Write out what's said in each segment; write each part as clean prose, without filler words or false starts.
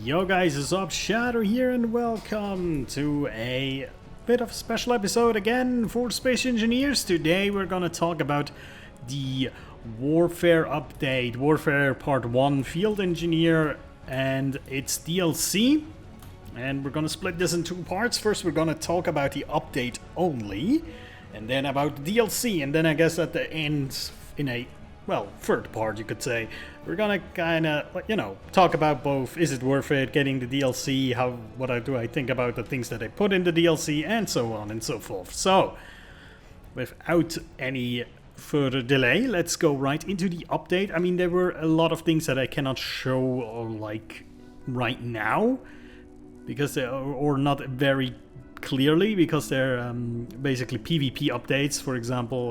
Yo guys, it's up, Shadow here, and welcome to a bit of a special episode again for Space Engineers. Today we're gonna talk about the Warfare update, Warfare Part 1 Field Engineer and its DLC. And we're gonna split this in two parts. First we're gonna talk about the update only, and then about the DLC, and then I guess at the end, in a third part, you could say, we're gonna kind of, talk about both. Is it worth it getting the DLC? What do I think about the things that they put in the DLC, and so on and so forth. So, without any further delay, let's go right into the update. I mean, there were a lot of things that I cannot show right now, because they are, or not very clearly, because they're basically PvP updates. For example,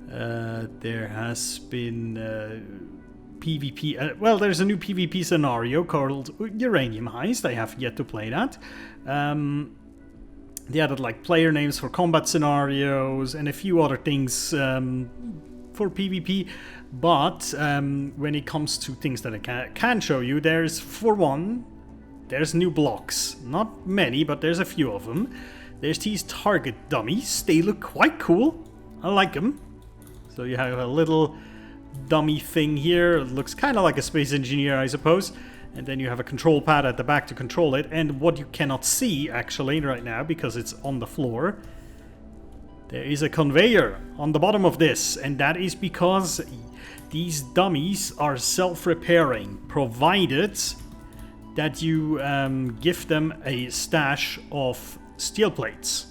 there has been PvP. There's a new PvP scenario called Uranium Heist. I have yet to play that. They added player names for combat scenarios and a few other things for PvP. But when it comes to things that I can show you, there's, for one, there's new blocks. Not many, but there's a few of them. There's these target dummies. They look quite cool. I like them. So you have a little dummy thing here. It looks kind of like a space engineer, I suppose. And then you have a control pad at the back to control it. And what you cannot see, actually, right now, because it's on the floor, there is a conveyor on the bottom of this. And that is because these dummies are self-repairing, provided that you give them a stash of steel plates,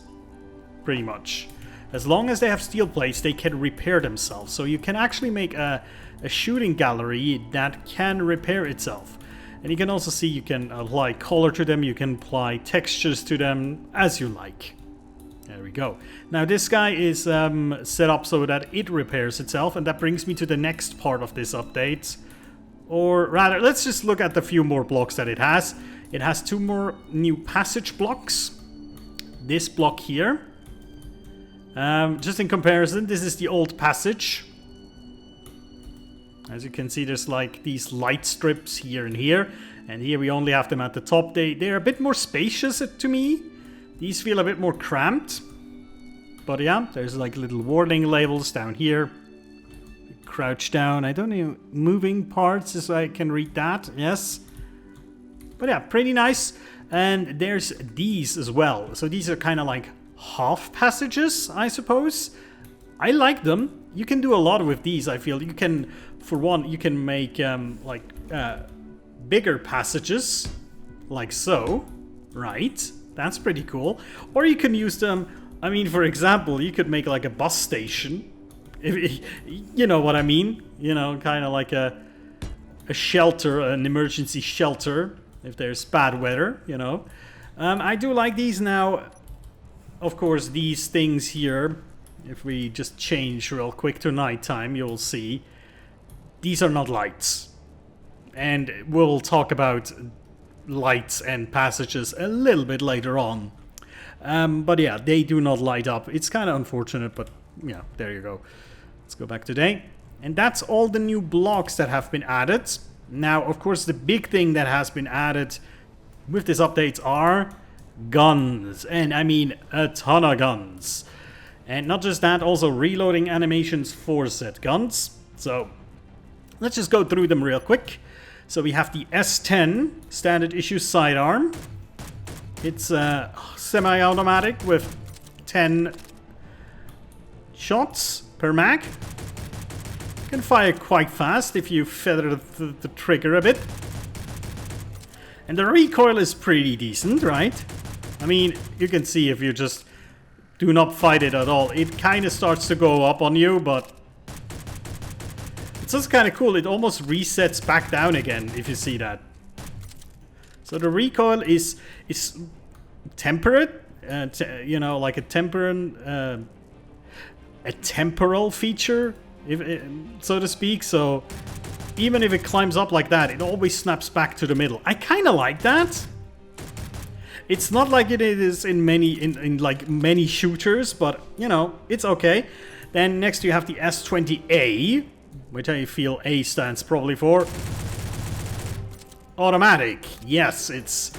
pretty much. As long as they have steel plates, they can repair themselves. So you can actually make a shooting gallery that can repair itself. And you can also see you can apply color to them, you can apply textures to them as you like. There we go. Now this guy is set up so that it repairs itself, and that brings me to the next part of this update. Or rather, let's just look at the few more blocks that it has. It has two more new passage blocks. This block here. Just in comparison, this is the old passage. As you can see, there's these light strips here and here. And here we only have them at the top. They're a bit more spacious to me. These feel a bit more cramped. But yeah, there's little warning labels down here. Crouch down. I don't know, moving parts, so I can read that. Yes. But yeah, pretty nice. And there's these as well. So these are kind of half passages, I suppose. I like them. You can do a lot with these, I feel. You can, for one, you can make bigger passages, like so, right? That's pretty cool. Or you can use them, I mean, for example, you could make a bus station. You know what I mean? Kind of like a shelter, an emergency shelter, if there's bad weather, I do like these now. Of course, these things here, if we just change real quick to nighttime, you'll see these are not lights. And we'll talk about lights and passages a little bit later on. But yeah, they do not light up. It's kind of unfortunate, but yeah, there you go. Let's go back today. And that's all the new blocks that have been added. Now, of course, the big thing that has been added with this update are guns, and I mean a ton of guns. And not just that, also reloading animations for said guns. So let's just go through them real quick. So we have the S10 standard issue sidearm. It's semi-automatic with 10 shots per mag. You can fire quite fast if you feather the trigger a bit. And the recoil is pretty decent, right? I mean, you can see if you just do not fight it at all, it kind of starts to go up on you, but it's just kind of cool. It almost resets back down again, if you see that. So the recoil is temperate, like a temporal feature, so to speak. So even if it climbs up like that, it always snaps back to the middle. I kind of like that. It's not like it is in many shooters, but it's okay. Then next you have the S20A, which I feel A stands probably for. automatic. Yes, it's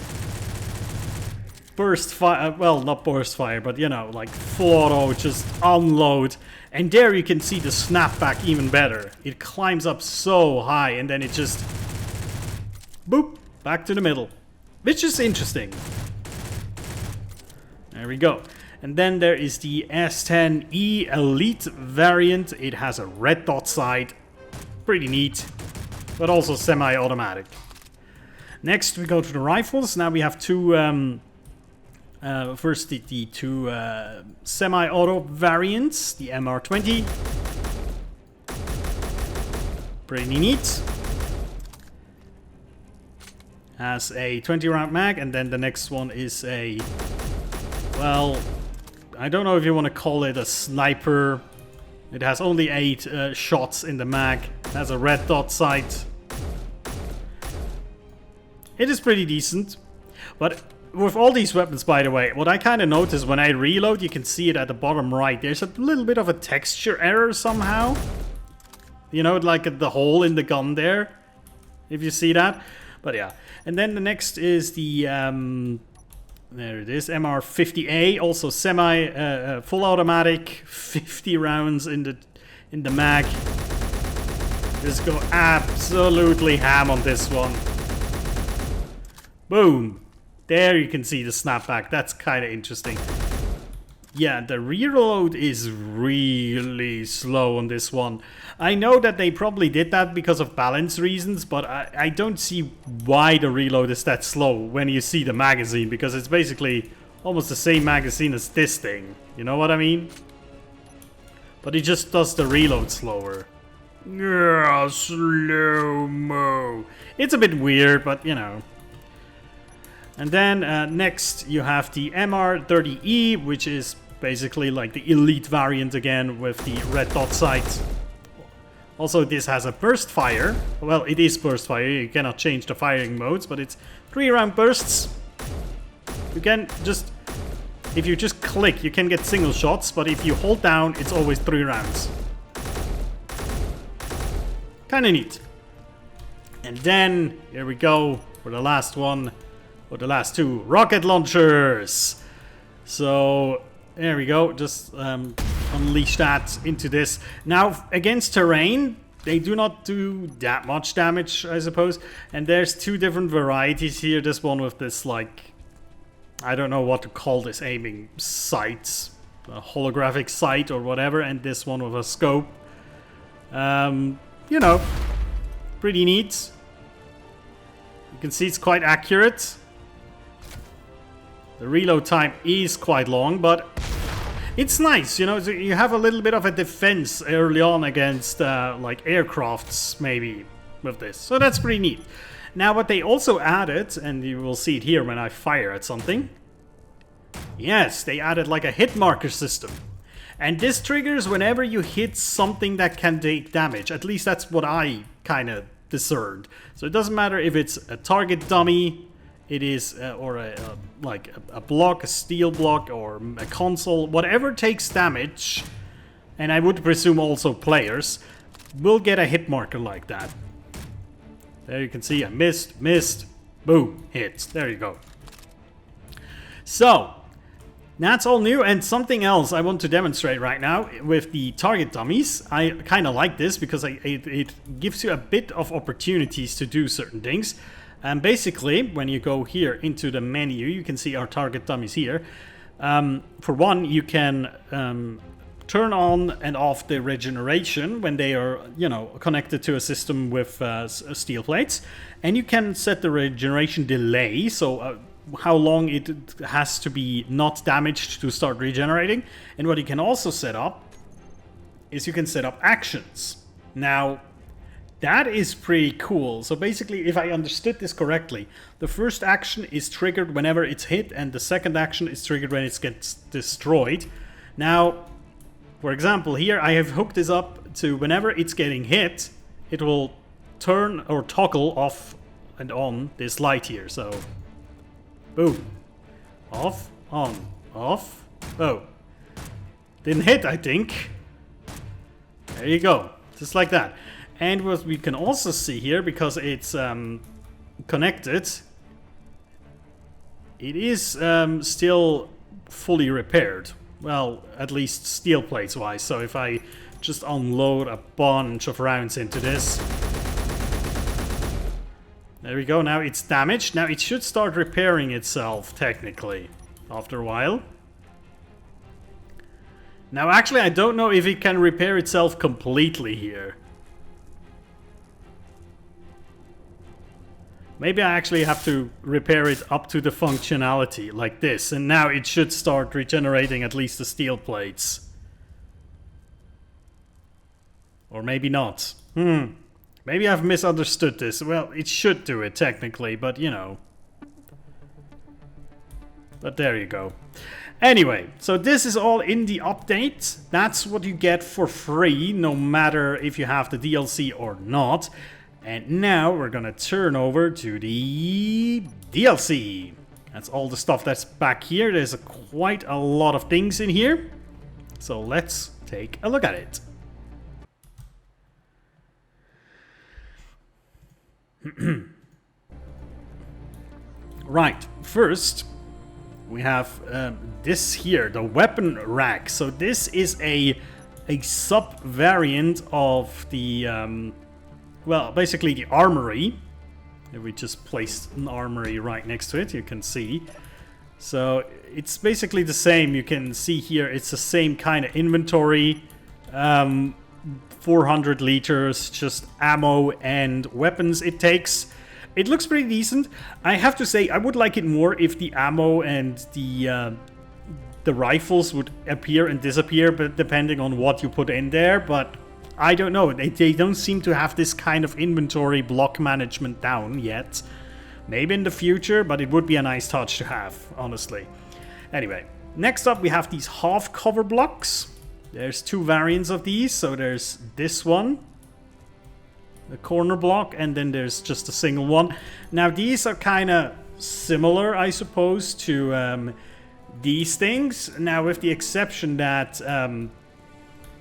burst fire. Well, not burst fire, but you know, like full auto, just unload. And there you can see the snapback even better. It climbs up so high and then it just boop back to the middle, which is interesting. There we go. And then there is the S10E Elite variant. It has a red dot sight. Pretty neat, but also semi-automatic. Next we go to the rifles. Now we have two, first the two semi-auto variants. The MR20. Pretty neat. Has a 20 round mag, and then the next one is a, well, I don't know if you want to call it a sniper. It has only 8 shots in the mag. It has a red dot sight. It is pretty decent. But with all these weapons, by the way, what I kind of notice when I reload, you can see it at the bottom right. There's a little bit of a texture error somehow. You know, like the hole in the gun there. If you see that. But yeah. And then the next is the... there it is, MR50A, also semi full automatic, 50 rounds in the mag. Just go absolutely ham on this one. Boom. There you can see the snapback. That's kind of interesting. Yeah, the reload is really slow on this one. I know that they probably did that because of balance reasons, but I don't see why the reload is that slow when you see the magazine, because it's basically almost the same magazine as this thing. You know what I mean? But it just does the reload slower. Yeah, slow-mo. It's a bit weird, but you know. And then next you have the MR30E, which is basically like the elite variant again with the red dot sight. Also, this has a burst fire. Well, it is burst fire. You cannot change the firing modes, but it's 3 round bursts. You can just, if you just click, you can get single shots, but if you hold down, it's always 3 rounds. Kind of neat. And then, here we go for the last one. Or the last 2 rocket launchers. So there we go, just unleash that into this. Now against terrain, they do not do that much damage, I suppose. And there's 2 different varieties here. This one with this, like, I don't know what to call this aiming sights, a holographic sight or whatever, and this one with a scope. You know, pretty neat. You can see it's quite accurate. The reload time is quite long, but it's nice, you know, so you have a little bit of a defense early on against like aircrafts maybe with this. So that's pretty neat. Now what they also added, and you will see it here when I fire at something. Yes, they added like a hit marker system. And this triggers whenever you hit something that can take damage. At least that's what I kind of discerned. So it doesn't matter if it's a target dummy, it is, or like a block, a steel block, or a console, whatever takes damage, and I would presume also players, will get a hit marker like that. There you can see I missed, boom, hit. There you go. So, that's all new, and something else I want to demonstrate right now with the target dummies. I kind of like this because it gives you a bit of opportunities to do certain things. And basically, when you go here into the menu, you can see our target dummies here. For one, you can turn on and off the regeneration when they are, you know, connected to a system with steel plates. And you can set the regeneration delay, so how long it has to be not damaged to start regenerating. And what you can also set up is you can set up actions. Now, that is pretty cool. So basically, if I understood this correctly, the first action is triggered whenever it's hit, and the second action is triggered when it gets destroyed. Now, for example, here I have hooked this up to whenever it's getting hit, it will turn or toggle off and on this light here. So, boom. Off, on, off. Oh. Didn't hit, I think. There you go. Just like that. And what we can also see here, because it's connected, it is still fully repaired. Well, at least steel plates wise. So if I just unload a bunch of rounds into this. There we go, now it's damaged. Now it should start repairing itself, technically, after a while. Now actually I don't know if it can repair itself completely here. Maybe I actually have to repair it up to the functionality, like this. And now it should start regenerating at least the steel plates. Or maybe not. Maybe I've misunderstood this. Well, it should do it technically, but you know. But there you go. Anyway, so this is all in the update. That's what you get for free, no matter if you have the DLC or not. And now we're gonna turn over to the DLC. That's all the stuff that's back here. There's quite a lot of things in here. So let's take a look at it. Right, first we have this here, the weapon rack. So this is a sub variant of the well, basically the armory. If we just placed an armory right next to it, you can see. So it's basically the same. You can see here it's the same kind of inventory. 400 liters, just ammo and weapons it takes. It looks pretty decent. I have to say, I would like it more if the ammo and the rifles would appear and disappear, but depending on what you put in there. But I don't know. They don't seem to have this kind of inventory block management down yet. Maybe in the future, but it would be a nice touch to have, honestly. Anyway, next up we have these half cover blocks. There's two variants of these. So there's this one, the corner block, and then there's just a single one. Now these are kind of similar, I suppose, to these things. Now with the exception that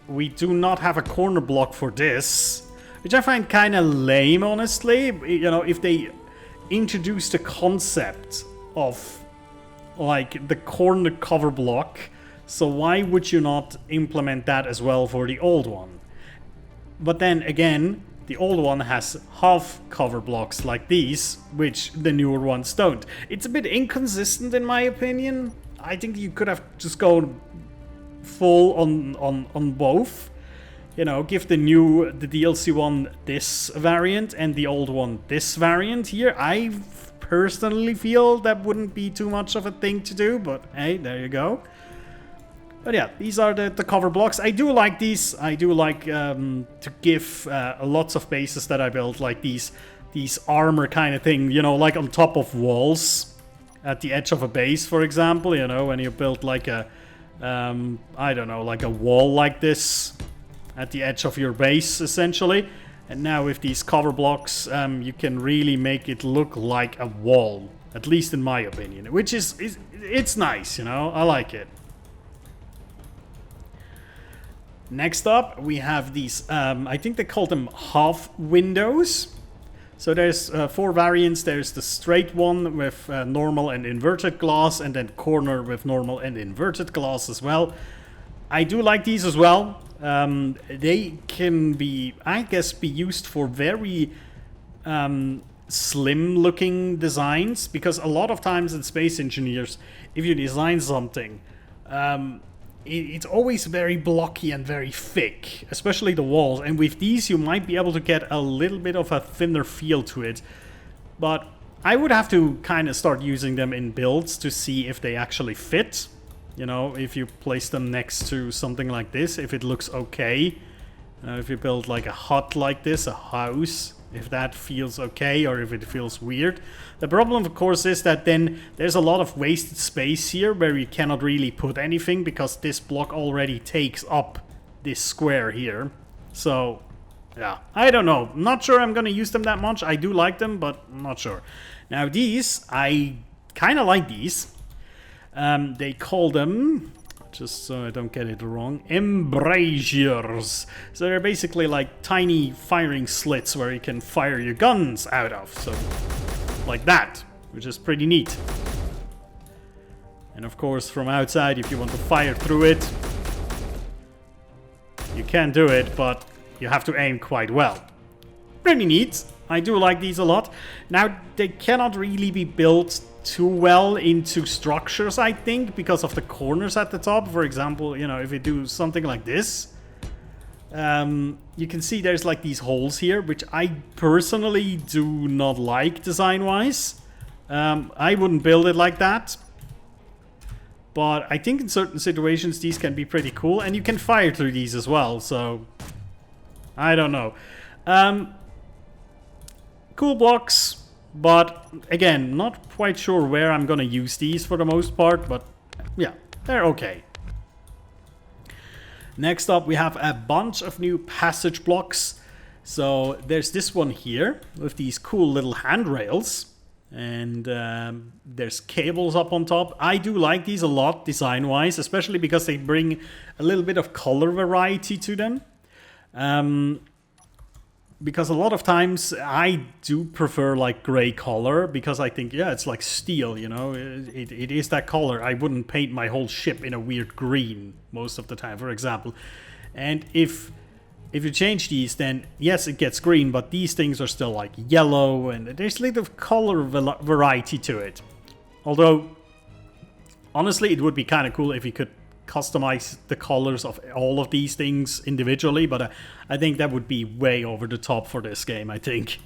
we do not have a corner block for this, which I find kind of lame, honestly. You know, if they introduce the concept of like the corner cover block, so why would you not implement that as well for the old one? But then again, the old one has half cover blocks like these, which the newer ones don't. It's a bit inconsistent in my opinion. I think you could have just gone full on both. You know, give the DLC one this variant and the old one this variant here. I personally feel that wouldn't be too much of a thing to do, but hey, there you go. But yeah, these are the cover blocks. I do like these. I do like to give lots of bases that I built, like these armor kind of thing, you know, like on top of walls at the edge of a base, for example, you know, when you build like a, I don't know, like a wall like this at the edge of your base, essentially. And now with these cover blocks, you can really make it look like a wall, at least in my opinion, which is it's nice, you know, I like it. Next up, we have these, I think they call them half windows. So there's 4 variants. There's the straight one with normal and inverted glass, and then corner with normal and inverted glass as well. I do like these as well. They can be, I guess, be used for very slim looking designs, because a lot of times in Space Engineers, if you design something, it's always very blocky and very thick, especially the walls. And with these, you might be able to get a little bit of a thinner feel to it. But I would have to kind of start using them in builds to see if they actually fit. You know, if you place them next to something like this, if it looks okay. If you build like a hut like this, a house, if that feels okay or if it feels weird. The problem, of course, is that then there's a lot of wasted space here where you cannot really put anything, because this block already takes up this square here. So, yeah, I don't know. I'm not sure I'm going to use them that much. I do like them, but I'm not sure. Now these, I kind of like these. They call them, just so I don't get it wrong, embrasures. So they're basically like tiny firing slits where you can fire your guns out of. So like that, which is pretty neat. And of course, from outside, if you want to fire through it, you can do it, but you have to aim quite well. Pretty neat. I do like these a lot. Now, they cannot really be built too well into structures, I think, because of the corners at the top. For example, you know, if you do something like this, you can see there's like these holes here, which I personally do not like design-wise. I wouldn't build it like that. But I think in certain situations these can be pretty cool, and you can fire through these as well, so I don't know. Cool blocks, but again, not quite sure where I'm gonna use these for the most part, but yeah, they're okay. Next up, we have a bunch of new passage blocks. So there's this one here with these cool little handrails. And there's cables up on top. I do like these a lot design-wise, especially because they bring a little bit of color variety to them. Because a lot of times I do prefer like gray color, because I think, yeah, it's like steel, you know, it is that color. I wouldn't paint my whole ship in a weird green most of the time, for example. And if you change these, then yes, it gets green, but these things are still like yellow, and there's a little color variety to it. Although, honestly, it would be kind of cool if you could customize the colors of all of these things individually, but I think that would be way over the top for this game, I think.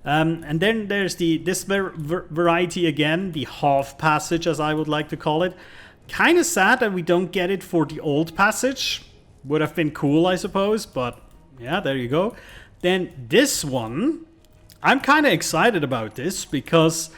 And then there's this variety again, the half passage, as I would like to call it. Kind of sad that we don't get it for the old passage. Would have been cool, I suppose, but yeah, there you go. Then this one, I'm kind of excited about this, because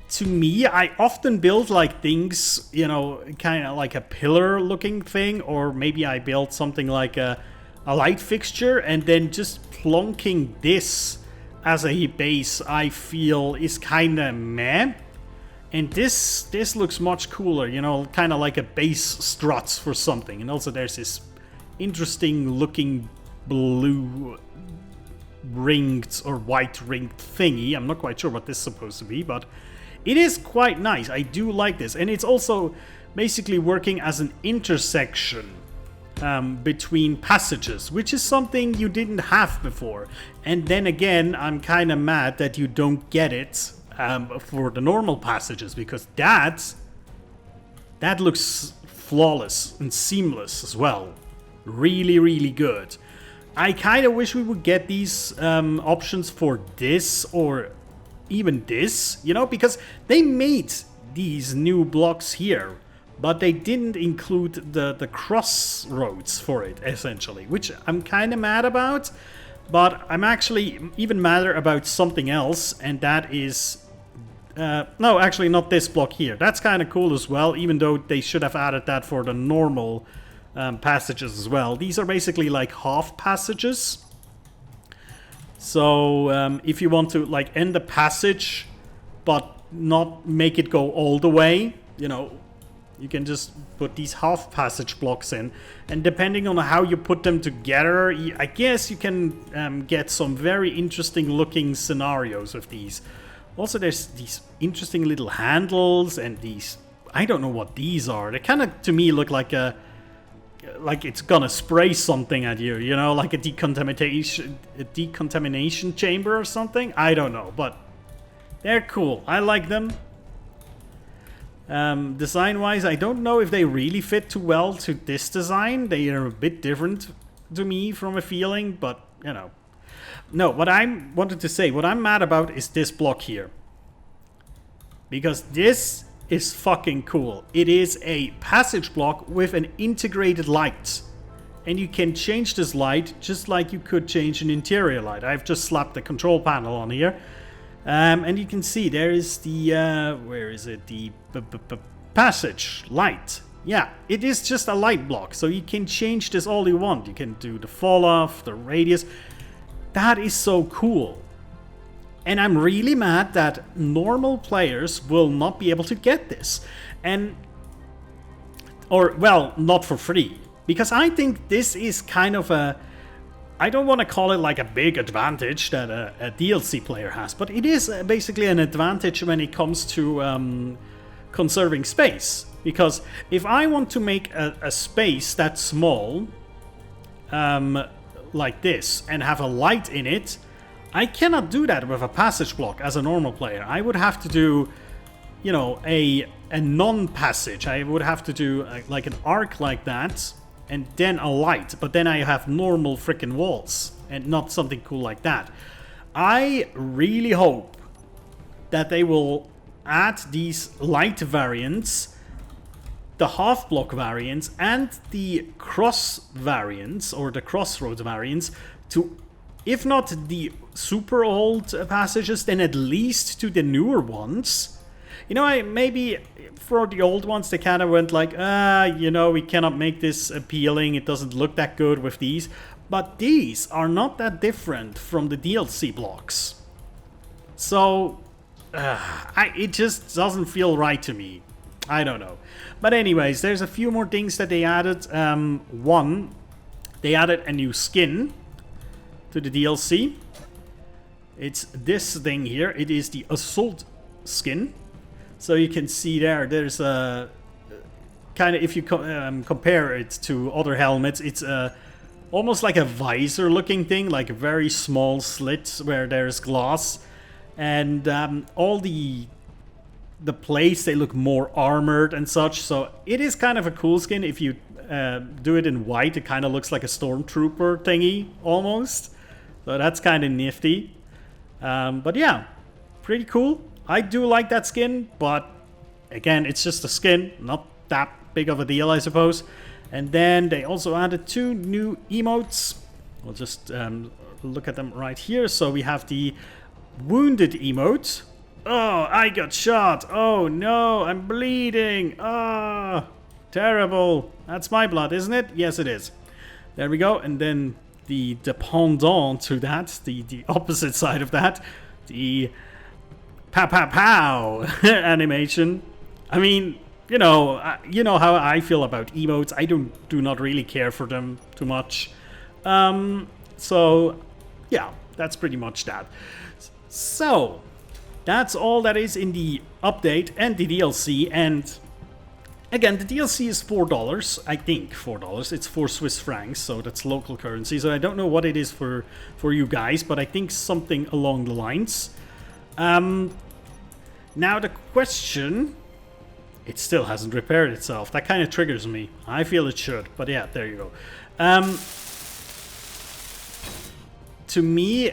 to me, I often build like things, you know, kind of like a pillar looking thing, or maybe I build something like a light fixture, and then just plonking this as a base, I feel is kind of meh. And this looks much cooler, you know, kind of like a base struts for something. And also there's this interesting looking blue ringed or white ringed thingy. I'm not quite sure what this is supposed to be, but it is quite nice. I do like this. And it's also basically working as an intersection between passages, which is something you didn't have before. And then again, I'm kind of mad that you don't get it for the normal passages, because that looks flawless and seamless as well. Really, really good. I kind of wish we would get these options for this, or even this, you know, because they made these new blocks here, but they didn't include the crossroads for it, essentially, which I'm kind of mad about. But I'm actually even madder about something else, and that is... no, actually not this block here. That's kind of cool as well, even though they should have added that for the normal passages as well. These are basically like half passages. So if you want to like end the passage but not make it go all the way, you know, you can just put these half passage blocks in, and depending on how you put them together, I guess you can get some very interesting looking scenarios with these. Also, there's these interesting little handles and these, I don't know what these are. They kind of, to me, look like it's gonna spray something at you, you know, like a decontamination chamber or something. I don't know, but they're cool. I like them. Design-wise, I don't know if they really fit too well to this design. They are a bit different to me from a feeling, but, you know. No, what I wanted to say, what I'm mad about is this block here. Because this is fucking cool. It is a passage block with an integrated light. And you can change this light just like you could change an interior light. I've just slapped the control panel on here. And you can see there is the, where is it? The passage light. Yeah, it is just a light block. So you can change this all you want. You can do the fall off, the radius. That is so cool. And I'm really mad that normal players will not be able to get this. Or, well, not for free. Because I think this is kind of a I don't want to call it like a big advantage that a DLC player has, but it is basically an advantage when it comes to conserving space. Because if I want to make a space that's small, like this, and have a light in it, I cannot do that with a passage block as a normal player. I would have to do, you know, a non-passage. I would have to do like an arc like that, and then a light. But then I have normal freaking walls, and not something cool like that. I really hope that they will add these light variants, the half block variants, and the cross variants, or the crossroads variants, to, if not the super old passages, then at least to the newer ones. You know, maybe for the old ones they kind of went like, you know, we cannot make this appealing, it doesn't look that good with these. But these are not that different from the DLC blocks. So, it just doesn't feel right to me. I don't know. But anyways, there's a few more things that they added. One, they added a new skin to the DLC. It's this thing here. It is the Assault skin. So you can see there's a kind of, if you compare it to other helmets, it's almost like a visor looking thing, like a very small slit where there's glass. And all the plates, they look more armored and such. So it is kind of a cool skin. If you do it in white, it kind of looks like a stormtrooper thingy almost. So that's kind of nifty. But yeah, pretty cool. I do like that skin, but again, it's just a skin, not that big of a deal, I suppose. And then they also added 2 new emotes. We'll just look at them right here. So we have the wounded emote. Oh, I got shot. Oh no, I'm bleeding. Ah, terrible. That's my blood, isn't it? Yes, it is. There we go. And then the pendant to that, the opposite side of that, the pow pow pow animation. I mean, you know how I feel about emotes. I do not really care for them too much. So yeah, that's pretty much that. So that's all that is in the update and the DLC. And again, the DLC is $4. I think $4. It's 4 Swiss francs, so that's local currency. So I don't know what it is for you guys, but I think something along the lines. Now the question, it still hasn't repaired itself. That kind of triggers me. I feel it should, but yeah, there you go. To me,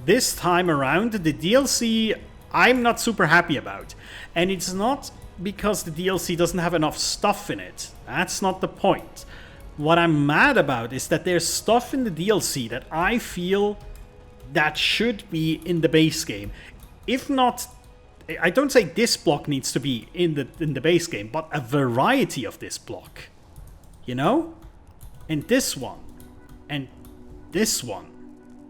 this time around, the DLC, I'm not super happy about. And it's not because the DLC doesn't have enough stuff in it. That's not the point. What I'm mad about is that there's stuff in the DLC that I feel that should be in the base game. If not, I don't say this block needs to be in the base game, but a variety of this block. You know? And this one. And this one.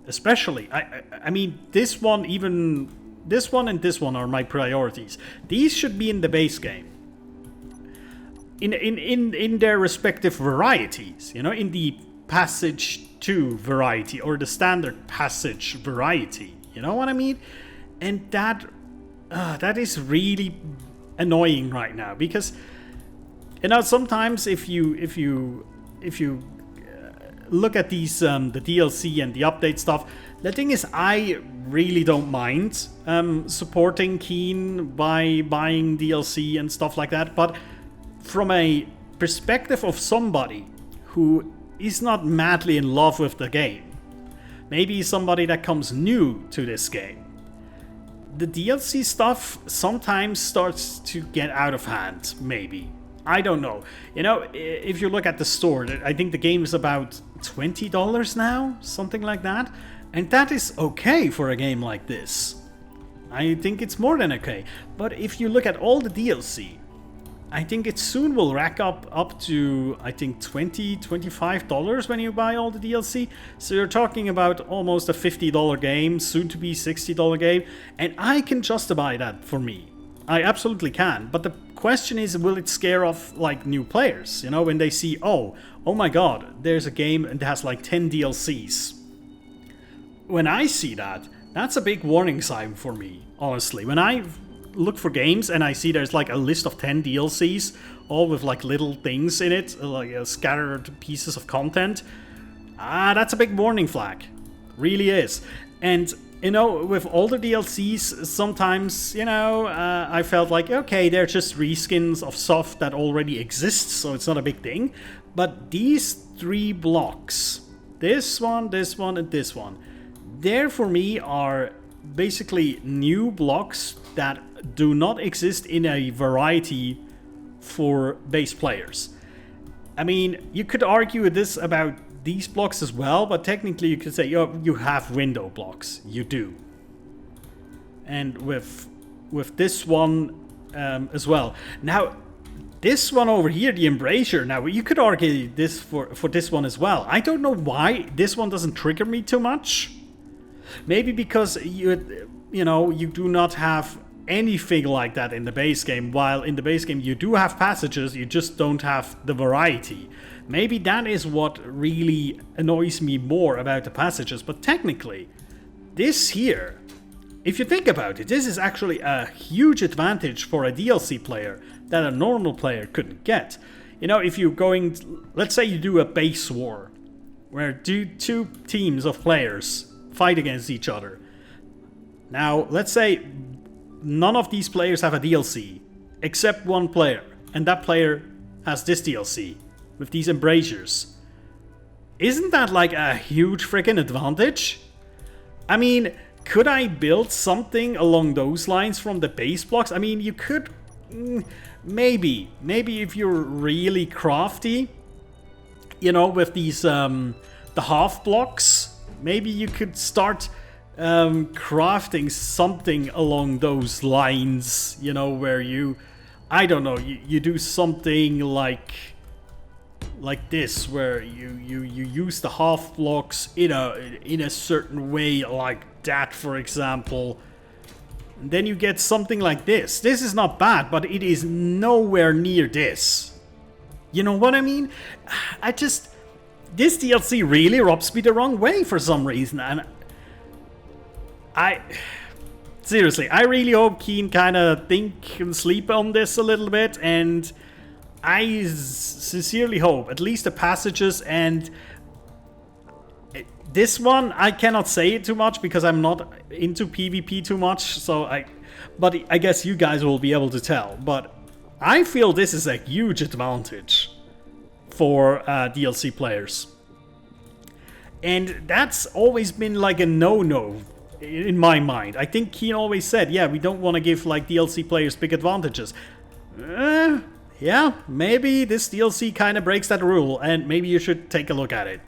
Especially. I mean, this one, even this one and this one are my priorities. These should be in the base game. In their respective varieties. You know, in the Passage 2 variety or the standard Passage variety. You know what I mean? And that is really annoying right now, because you know, sometimes if you look at these the DLC and the update stuff, the thing is, I really don't mind supporting Keen by buying DLC and stuff like that, but from a perspective of somebody who is not madly in love with the game, maybe somebody that comes new to this game, the DLC stuff sometimes starts to get out of hand, maybe. I don't know. You know, if you look at the store, I think the game is about $20 now, something like that. And that is okay for a game like this. I think it's more than okay. But if you look at all the DLC, I think it soon will rack up to, I think, $20, $25 when you buy all the DLC. So you're talking about almost a $50 game, soon to be $60 game. And I can justify that for me. I absolutely can. But the question is, will it scare off like new players? You know, when they see, oh my god, there's a game and it has like 10 DLCs. When I see that, that's a big warning sign for me, honestly. When I look for games and I see there's like a list of 10 DLCs, all with like little things in it, like scattered pieces of content, that's a big warning flag. Really is. And you know, with older DLCs, sometimes, you know, I felt like, okay, they're just reskins of stuff that already exists, so it's not a big thing. But these 3 blocks, this one, and this one, there for me are basically new blocks that do not exist in a variety for base players. I mean, you could argue this about these blocks as well, but technically you could say you have window blocks. You do. And with this one as well. Now, this one over here, the Embrasure, now you could argue this for this one as well. I don't know why this one doesn't trigger me too much. Maybe because you do not have anything like that in the base game, while in the base game you do have passages, you just don't have the variety. Maybe that is what really annoys me more about the passages, but technically, this here, if you think about it, this is actually a huge advantage for a DLC player that a normal player couldn't get. You know, if you're going, let's say you do a base war, where two teams of players fight against each other. Now, let's say none of these players have a DLC, except one player, and that player has this DLC, with these embrasures. Isn't that like a huge freaking advantage? I mean, could I build something along those lines from the base blocks? I mean, you could, maybe if you're really crafty, you know, with these, the half blocks, maybe you could start crafting something along those lines, you know, where you, I don't know, you do something like this, where you use the half blocks in a certain way, like that, for example. And then you get something like this. This is not bad, but it is nowhere near this. You know what I mean? This DLC really rubs me the wrong way for some reason, and seriously, I really hope Keen kind of think and sleep on this a little bit, and I sincerely hope at least the passages, and this one I cannot say it too much because I'm not into PvP too much, but I guess you guys will be able to tell. But I feel this is a huge advantage for DLC players, and that's always been like a no-no in my mind. I think Keen always said, yeah, we don't want to give like DLC players big advantages. Yeah, maybe this DLC kind of breaks that rule, and maybe you should take a look at it.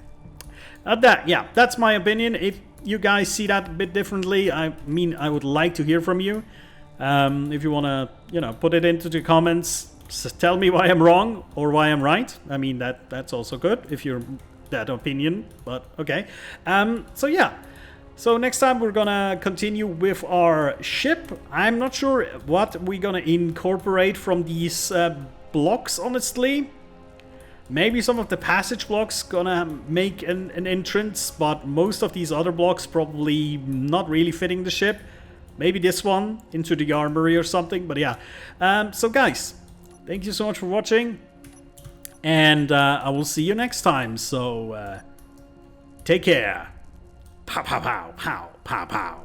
That's my opinion. If you guys see that a bit differently, I mean, I would like to hear from you. If you want to, you know, put it into the comments, tell me why I'm wrong or why I'm right. I mean, that's also good if you're that opinion, but okay. So yeah. So next time we're gonna continue with our ship. I'm not sure what we're gonna incorporate from these blocks, honestly. Maybe some of the passage blocks gonna make an entrance, but most of these other blocks probably not really fitting the ship. Maybe this one into the armory or something, but yeah. So guys, thank you so much for watching, and I will see you next time. So take care. Pow, pow, pow, pow, pow, pow.